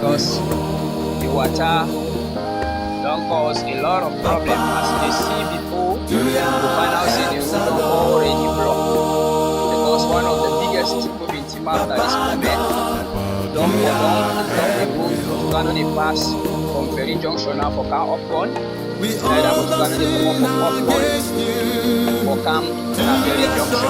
Because the water don't cause a lot of problems as you see before. You find out say the road don't already blocked because one of the biggest COVID that is coming don't the road to Canada pass from Ferry Junction now for car upon. Then I go to Canada for come to Ferry Junction.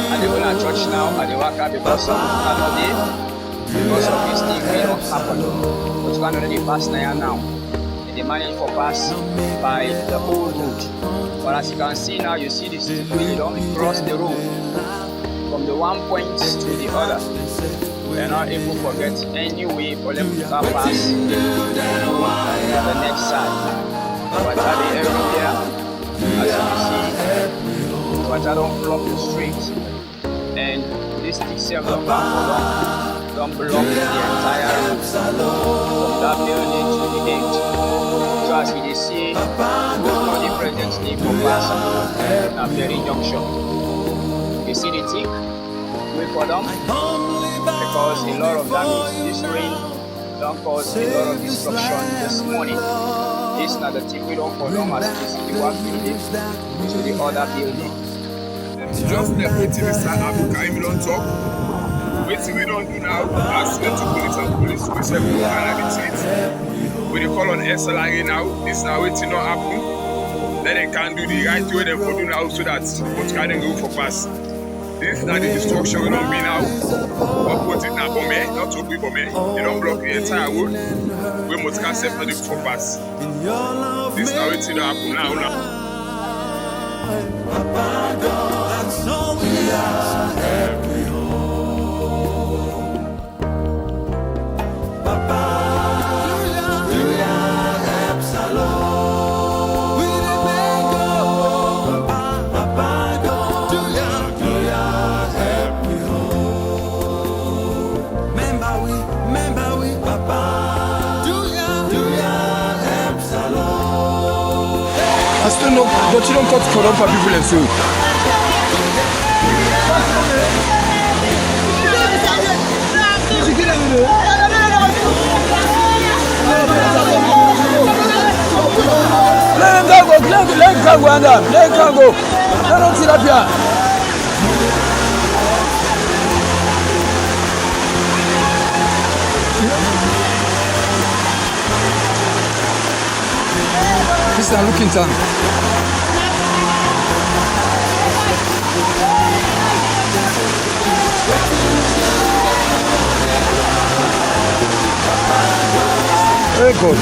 And they go to church now and they walk out because of Canada. Because of this thing may not happen. But Canada pass now. they managed to pass by the old road. But as you can see now, you see this people, they don't cross the road from the one point to the other. They're not able to get any way for them to pass to the next side. Water they everywhere, as you can see, water don't block the street, and this stick self don't block the entire road from that building to the gate. So as you see, nobody presently for pass at Berry Junction. You see the tick, wait for them, because a lot of damage. This rain don't cause a lot of destruction this morning. This is not the tick we don't for them as you see the one building to the other building. Just the waiting is that Africa, we don't talk. Waiting we don't do now, ask them to police and police, we say we can't it. We call on SLRA now, this now waiting not happen. Then they can do the right way they for do now so that what can they go for pass. This is not the destruction we don't be now. What put it now for me, not to be for me. They don't block the entire road. We must can save for the for pass. This now waiting not happen now. That's all we are. I still know, but you don't cut corrupt people and so. Let go. This is a looking town. Very good.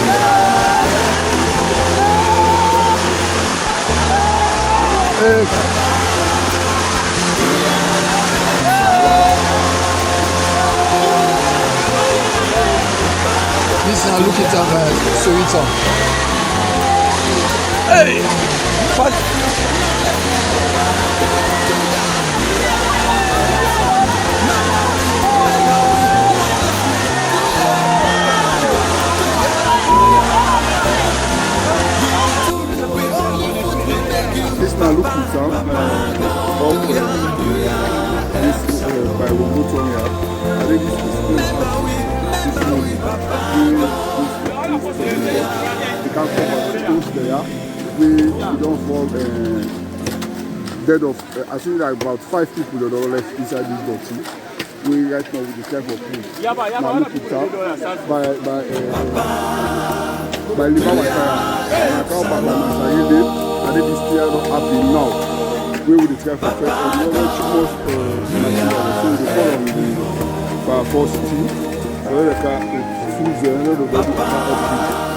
This is a looking town, so it's on. Hey! Fuck! This is now looking down this by Womotonia. I think this is morning. The council was closed there. We don't fall dead of I think like about 5 people that are left inside this boxing. We right now with the type of food. Now look it up by Libawata. I come back and Sayede, and then this still not happy now. We will describe for first and the other most material. So they call on the force team. So they can choose another body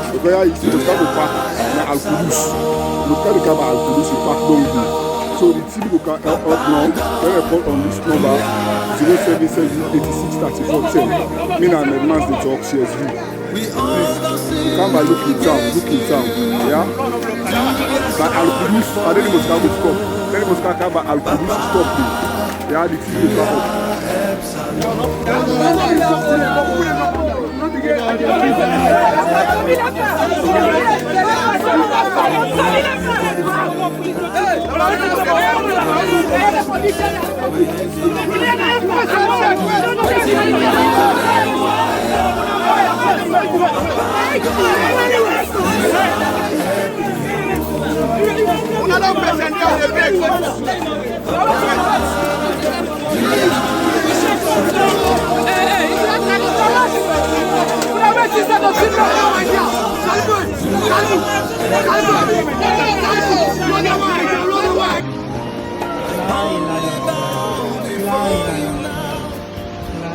because I used to start the park na Al-Qudus. Look at the car Al-Qudus, you park down there. So the team will come out now. When I call on this number 077863410. Me and my man they talk CSV. You come by looking down, yeah. But Al-Qudus, I don't know what's stop. Then must come by Al-Qudus stop me. Yeah, the team will come up.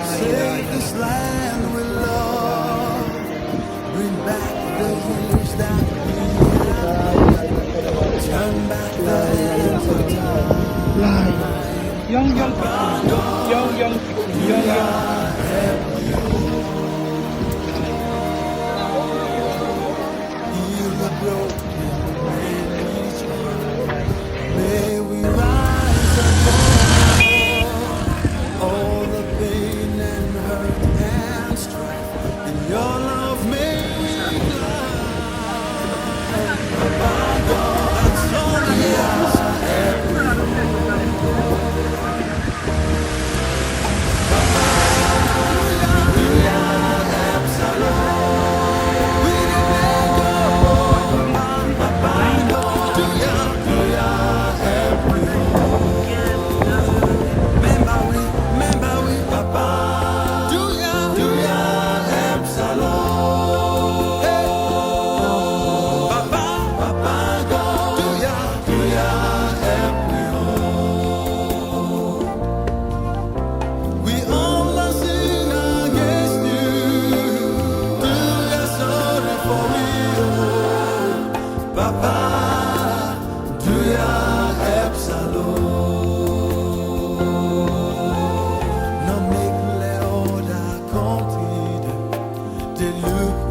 Save this land with love. Bring back the years that young people. May we rise above all the pain and hurt and strife. In your love may we glide. That's all I ask. We all are sin against you. Do you sorry for me, oh Papa? Do you help Salon? No make le oda compris de look